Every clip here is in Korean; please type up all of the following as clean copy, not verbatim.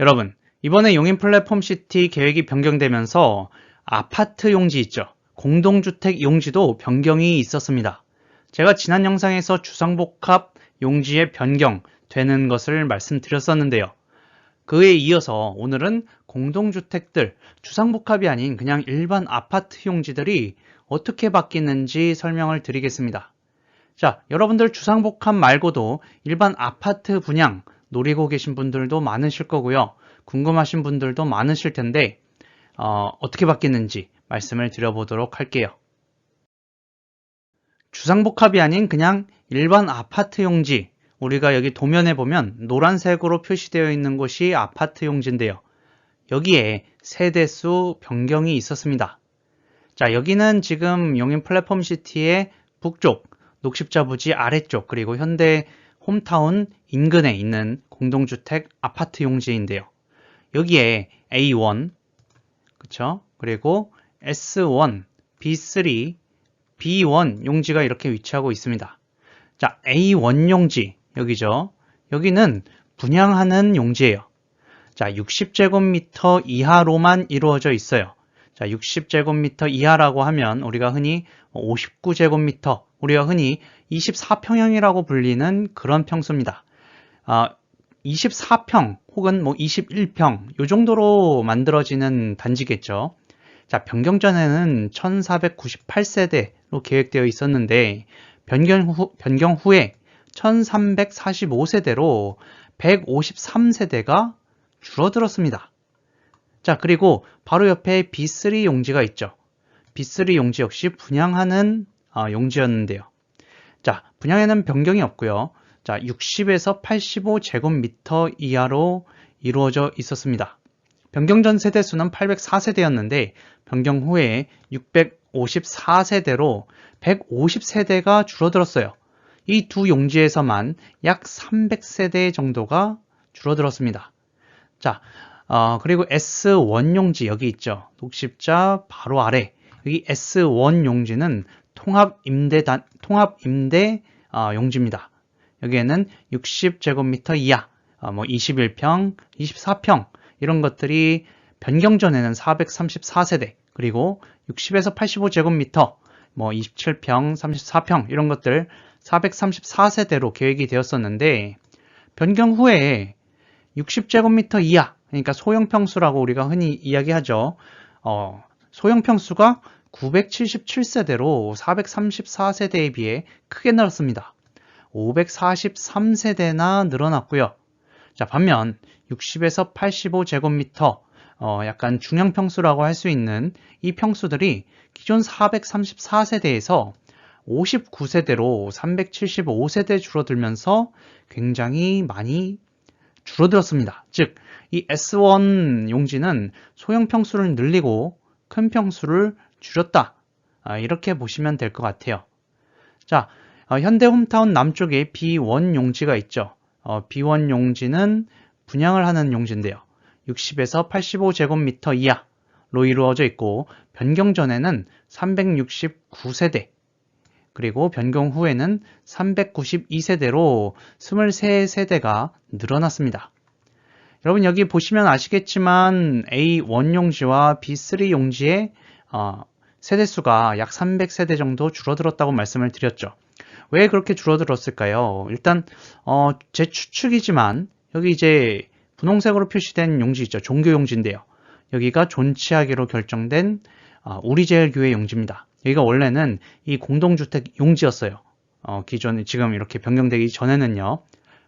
여러분, 이번에 용인 플랫폼 시티 계획이 변경되면서 아파트 용지 있죠? 공동주택 용지도 변경이 있었습니다. 제가 지난 영상에서 주상복합 용지의 변경되는 것을 말씀드렸었는데요. 그에 이어서 오늘은 공동주택들, 주상복합이 아닌 그냥 일반 아파트 용지들이 어떻게 바뀌는지 설명을 드리겠습니다. 자, 여러분들 주상복합 말고도 일반 아파트 분양 노리고 계신 분들도 많으실 거고요. 궁금하신 분들도 많으실 텐데 어떻게 바뀌는지 말씀을 드려보도록 할게요. 주상복합이 아닌 그냥 일반 아파트 용지, 우리가 여기 도면에 보면 노란색으로 표시되어 있는 곳이 아파트 용지인데요. 여기에 세대수 변경이 있었습니다. 자, 여기는 지금 용인 플랫폼 시티의 북쪽, 녹십자 부지 아래쪽, 그리고 현대 홈타운 인근에 있는 공동주택 아파트 용지인데요. 여기에 A1, 그쵸? 그리고 S1, B3, B1 용지가 이렇게 위치하고 있습니다. 자, A1 용지, 여기죠. 여기는 분양하는 용지예요. 자, 60제곱미터 이하로만 이루어져 있어요. 자, 60제곱미터 이하라고 하면 우리가 흔히 59제곱미터, 우리가 흔히 24평형이라고 불리는 그런 평수입니다. 24평 혹은 21평 이 정도로 만들어지는 단지겠죠. 자, 변경 전에는 1498세대로 계획되어 있었는데 변경 후에 1345세대로 153세대가 줄어들었습니다. 자, 그리고 바로 옆에 B3 용지가 있죠. B3 용지 역시 분양하는 용지였는데요. 자, 분양에는 변경이 없고요. 자, 60에서 85제곱미터 이하로 이루어져 있었습니다. 변경 전 세대수는 804세대였는데 변경 후에 654세대로 150세대가 줄어들었어요. 이 두 용지에서만 약 300세대 정도가 줄어들었습니다. 자, 그리고 S1 용지 여기 있죠. 녹십자 바로 아래. 여기 S1 용지는 통합 임대 용지입니다. 여기에는 60제곱미터 이하, 21평, 24평 이런 것들이 변경 전에는 434세대, 그리고 60에서 85제곱미터, 27평, 34평 이런 것들 434세대로 계획이 되었었는데 변경 후에 60제곱미터 이하, 그러니까 소형평수라고 우리가 흔히 이야기하죠. 소형평수가 977세대로 434세대에 비해 크게 늘었습니다. 543세대나 늘어났고요. 자, 반면 60에서 85제곱미터 약간 중형평수라고 할 수 있는 이 평수들이 기존 434세대에서 59세대로 375세대 줄어들면서 굉장히 많이 줄어들었습니다. 즉, 이 S1 용지는 소형 평수를 늘리고 큰 평수를 줄였다. 이렇게 보시면 될 것 같아요. 자, 현대 홈타운 남쪽에 B1 용지가 있죠. B1 용지는 분양을 하는 용지인데요. 60에서 85제곱미터 이하로 이루어져 있고 변경 전에는 369세대, 그리고 변경 후에는 392세대로 23세대가 늘어났습니다. 여러분 여기 보시면 아시겠지만 A1 용지와 B3 용지의 세대수가 약 300세대 정도 줄어들었다고 말씀을 드렸죠. 왜 그렇게 줄어들었을까요? 일단 제 추측이지만 여기 이제 분홍색으로 표시된 용지 있죠. 종교 용지인데요. 여기가 존치하기로 결정된 우리제일교회 용지입니다. 여기가 원래는 이 공동주택 용지였어요. 기존에 지금 이렇게 변경되기 전에는요.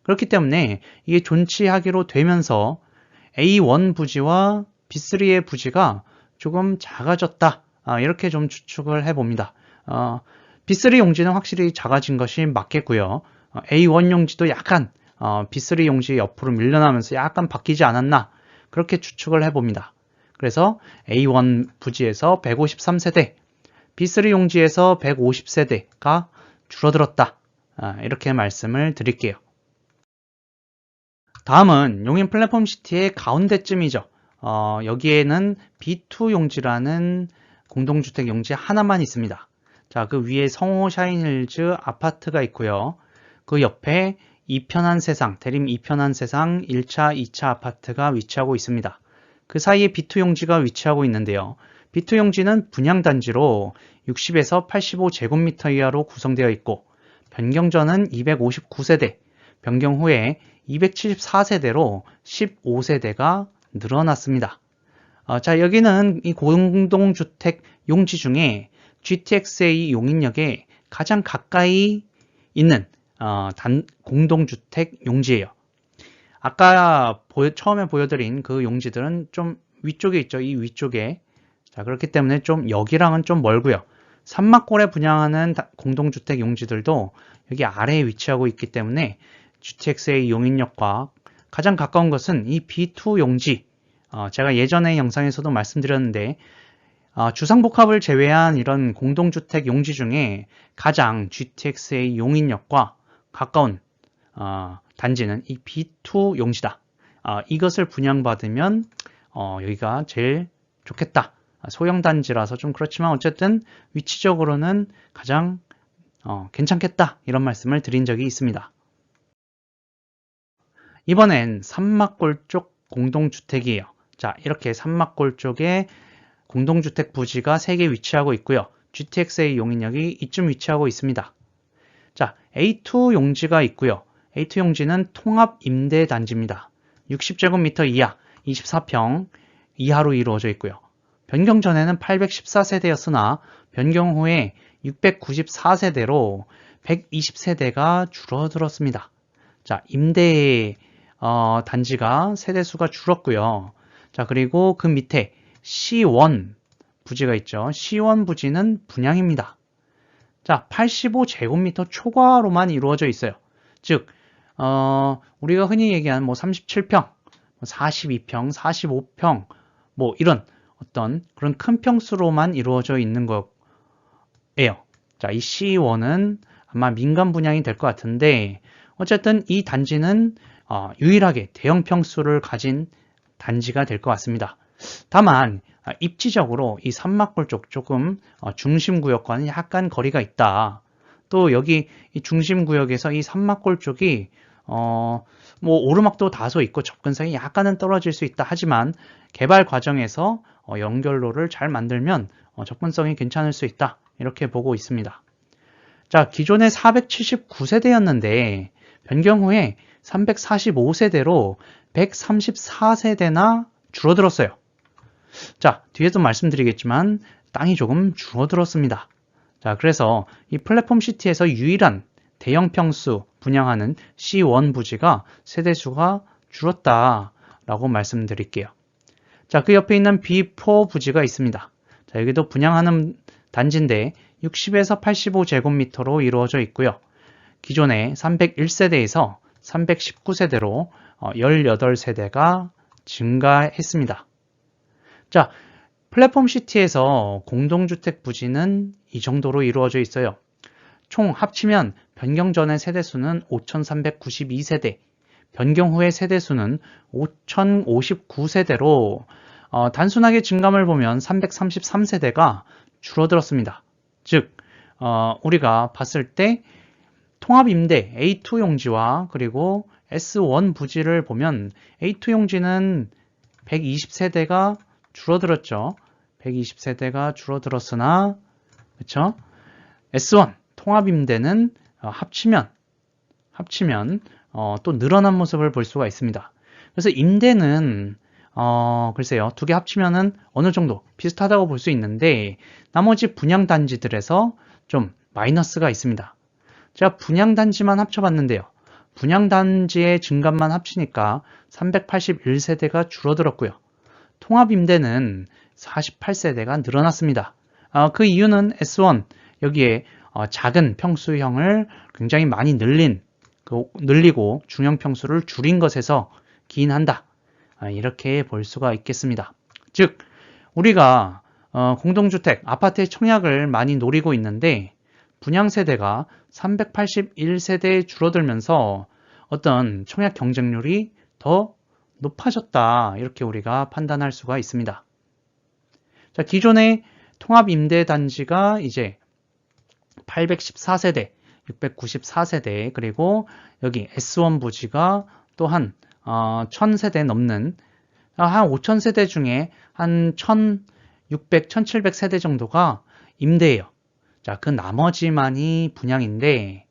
그렇기 때문에 이게 존치하기로 되면서 A1 부지와 B3의 부지가 조금 작아졌다. 이렇게 좀 추측을 해봅니다. B3 용지는 확실히 작아진 것이 맞겠고요. A1 용지도 약간 B3 용지 옆으로 밀려나면서 약간 바뀌지 않았나 그렇게 추측을 해봅니다. 그래서 A1 부지에서 153세대, B3 용지에서 150세대가 줄어들었다. 이렇게 말씀을 드릴게요. 다음은 용인 플랫폼 시티의 가운데쯤이죠. 여기에는 B2 용지라는 공동주택 용지 하나만 있습니다. 자, 그 위에 성호 샤인힐즈 아파트가 있고요. 그 옆에 이편한 세상, 대림 이편한 세상 1차, 2차 아파트가 위치하고 있습니다. 그 사이에 B2 용지가 위치하고 있는데요. B2 용지는 분양단지로 60에서 85제곱미터 이하로 구성되어 있고 변경전은 259세대, 변경 후에 274세대로 15세대가 늘어났습니다. 자, 여기는 이 공동주택 용지 중에 GTX-A 용인역에 가장 가까이 있는 공동주택 용지예요. 아까 처음에 보여드린 그 용지들은 좀 위쪽에 있죠. 이 위쪽에. 자, 그렇기 때문에 좀 여기랑은 좀 멀고요. 산막골에 분양하는 공동주택 용지들도 여기 아래에 위치하고 있기 때문에 GTX-A 용인역과 가장 가까운 것은 이 B2 용지. 제가 예전에 영상에서도 말씀드렸는데 주상복합을 제외한 이런 공동주택 용지 중에 가장 GTX-A 용인역과 가까운 단지는 이 B2 용지다. 이것을 분양받으면 여기가 제일 좋겠다. 소형 단지라서 좀 그렇지만 어쨌든 위치적으로는 가장 괜찮겠다. 이런 말씀을 드린 적이 있습니다. 이번엔 산막골 쪽 공동주택이에요. 자, 이렇게 산막골 쪽에 공동주택 부지가 3개 위치하고 있고요. GTX-A 용인역이 이쯤 위치하고 있습니다. 자, A2 용지가 있고요. A2 용지는 통합 임대 단지입니다. 60제곱미터 이하, 24평 이하로 이루어져 있고요. 변경 전에는 814세대였으나 변경 후에 694세대로 120세대가 줄어들었습니다. 자, 임대 단지가 세대수가 줄었고요. 자, 그리고 그 밑에 C1 부지가 있죠. C1 부지는 분양입니다. 자, 85제곱미터 초과로만 이루어져 있어요. 즉, 우리가 흔히 얘기하는 뭐 37평, 42평, 45평, 뭐 이런 어떤 그런 큰 평수로만 이루어져 있는 거예요. 자, 이 C1은 아마 민간 분양이 될 것 같은데, 어쨌든 이 단지는 유일하게 대형 평수를 가진 단지가 될 것 같습니다. 다만 입지적으로 이 산막골 쪽 조금 중심구역과는 약간 거리가 있다. 또 여기 이 중심구역에서 이 산막골 쪽이 뭐 오르막도 다소 있고 접근성이 약간은 떨어질 수 있다. 하지만 개발 과정에서 연결로를 잘 만들면 접근성이 괜찮을 수 있다. 이렇게 보고 있습니다. 자, 기존에 479세대였는데 변경 후에 345세대로 134세대나 줄어들었어요. 자, 뒤에도 말씀드리겠지만 땅이 조금 줄어들었습니다. 자, 그래서 이 플랫폼 시티에서 유일한 대형 평수 분양하는 C1 부지가 세대수가 줄었다라고 말씀드릴게요. 자, 그 옆에 있는 B4 부지가 있습니다. 자, 여기도 분양하는 단지인데 60에서 85제곱미터로 이루어져 있고요. 기존에 301세대에서 319세대로 18세대가 증가했습니다. 자, 플랫폼 시티에서 공동주택 부지는 이 정도로 이루어져 있어요. 총 합치면 변경 전의 세대수는 5,392세대, 변경 후의 세대수는 5,059세대로 단순하게 증감을 보면 333세대가 줄어들었습니다. 즉, 우리가 봤을 때 통합임대 A2 용지와 그리고 S1 부지를 보면 A2 용지는 120세대가 줄어들었죠. 120세대가 줄어들었으나 그렇죠? S1 통합임대는 합치면 또 늘어난 모습을 볼 수가 있습니다. 그래서 임대는 글쎄요, 두 개 합치면은 어느 정도 비슷하다고 볼 수 있는데 나머지 분양단지들에서 좀 마이너스가 있습니다. 제가 분양단지만 합쳐봤는데요. 분양단지의 증감만 합치니까 381세대가 줄어들었고요. 통합임대는 48세대가 늘어났습니다. 그 이유는 S1 여기에 작은 평수형을 굉장히 많이 늘리고 중형 평수를 줄인 것에서 기인한다. 이렇게 볼 수가 있겠습니다. 즉 우리가 공동주택, 아파트의 청약을 많이 노리고 있는데 분양세대가 381세대에 줄어들면서 어떤 청약 경쟁률이 더 높아졌다. 이렇게 우리가 판단할 수가 있습니다. 자, 기존의 통합임대단지가 이제 814세대, 694세대, 그리고 여기 S1 부지가 또 한 1000세대 넘는, 한 5000세대 중에 한 1600, 1700세대 정도가 임대예요. 자, 그 나머지만이 분양인데,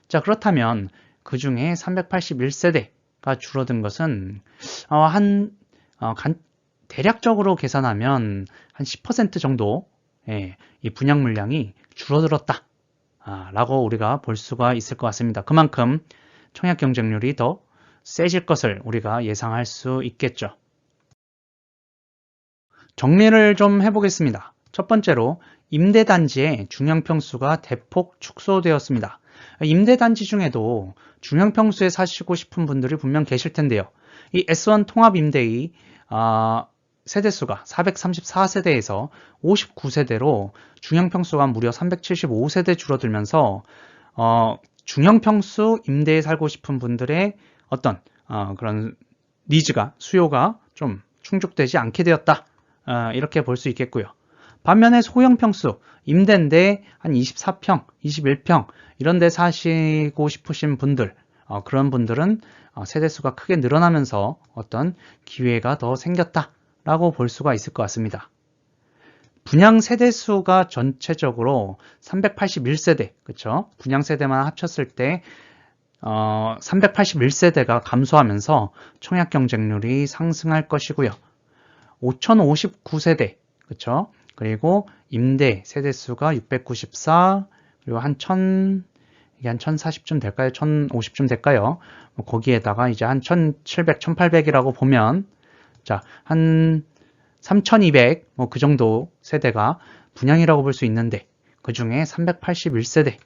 자, 그렇다면 그 중에 381세대가 줄어든 것은 대략적으로 계산하면 한 10% 정도 이 분양 물량이 줄어들었다 라고 우리가 볼 수가 있을 것 같습니다. 그만큼 청약 경쟁률이 더 세질 것을 우리가 예상할 수 있겠죠. 정리를 좀 해보겠습니다. 첫 번째로 임대단지의 중형평수가 대폭 축소되었습니다. 임대단지 중에도 중형평수에 사시고 싶은 분들이 분명 계실 텐데요. 이 S1 통합임대의 세대수가 434세대에서 59세대로 중형평수가 무려 375세대 줄어들면서 중형평수 임대에 살고 싶은 분들의 어떤 그런 니즈가, 수요가 좀 충족되지 않게 되었다. 이렇게 볼 수 있겠고요. 반면에 소형평수, 임대인데 한 24평, 21평 이런 데 사시고 싶으신 분들, 그런 분들은 세대수가 크게 늘어나면서 어떤 기회가 더 생겼다라고 볼 수가 있을 것 같습니다. 분양 세대수가 전체적으로 381세대, 그렇죠? 분양 세대만 합쳤을 때 381세대가 감소하면서 청약 경쟁률이 상승할 것이고요. 5059세대, 그렇죠? 그리고 임대 세대수가 694, 그리고 이게 한 1040쯤 될까요? 1050쯤 될까요? 거기에다가 이제 한 1700, 1800이라고 보면, 자, 한 3200, 그 정도 세대가 분양이라고 볼 수 있는데, 그 중에 381세대,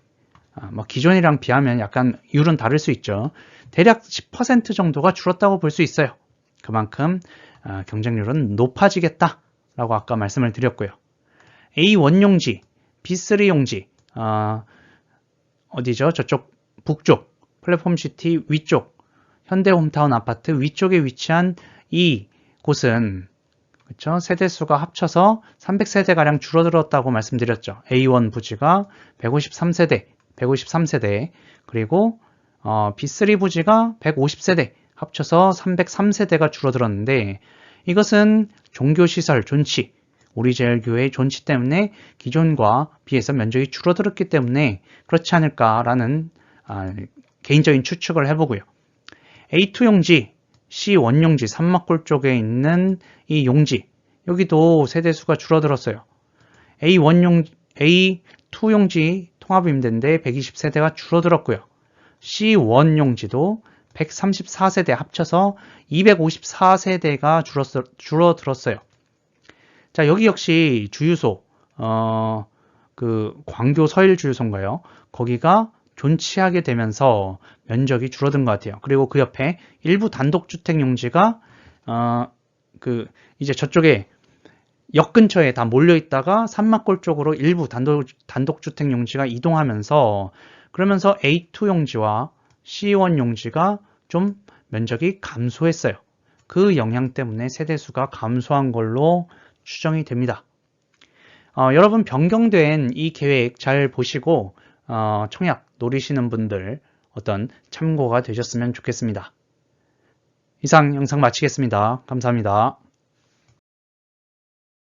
기존이랑 비하면 약간 이율은 다를 수 있죠. 대략 10% 정도가 줄었다고 볼 수 있어요. 그만큼 경쟁률은 높아지겠다라고 아까 말씀을 드렸고요. A1 용지, B3 용지, 어디죠? 저쪽 북쪽, 플랫폼시티 위쪽, 현대홈타운 아파트 위쪽에 위치한 이 곳은 그렇죠? 세대수가 합쳐서 300세대가량 줄어들었다고 말씀드렸죠. A1 부지가 153세대, 그리고 B3 부지가 150세대, 합쳐서 303세대가 줄어들었는데 이것은 종교시설 존치, 우리제일교회 존치 때문에 기존과 비해서 면적이 줄어들었기 때문에 그렇지 않을까라는 개인적인 추측을 해보고요. A2 용지, C1 용지, 산막골 쪽에 있는 이 용지, 여기도 세대수가 줄어들었어요. A2 용지 통합임대인데 120세대가 줄어들었고요. C1 용지도 134세대 합쳐서 254세대가 줄어들었어요. 자, 여기 역시 주유소, 광교 서일 주유소인가요? 거기가 존치하게 되면서 면적이 줄어든 것 같아요. 그리고 그 옆에 일부 단독주택 용지가, 이제 저쪽에 역 근처에 다 몰려있다가 산막골 쪽으로 일부 단독주택 용지가 이동하면서 그러면서 A2 용지와 C1 용지가 좀 면적이 감소했어요. 그 영향 때문에 세대수가 감소한 걸로 추정이 됩니다. 여러분 변경된 이 계획 잘 보시고 청약 노리시는 분들 어떤 참고가 되셨으면 좋겠습니다. 이상 영상 마치겠습니다. 감사합니다.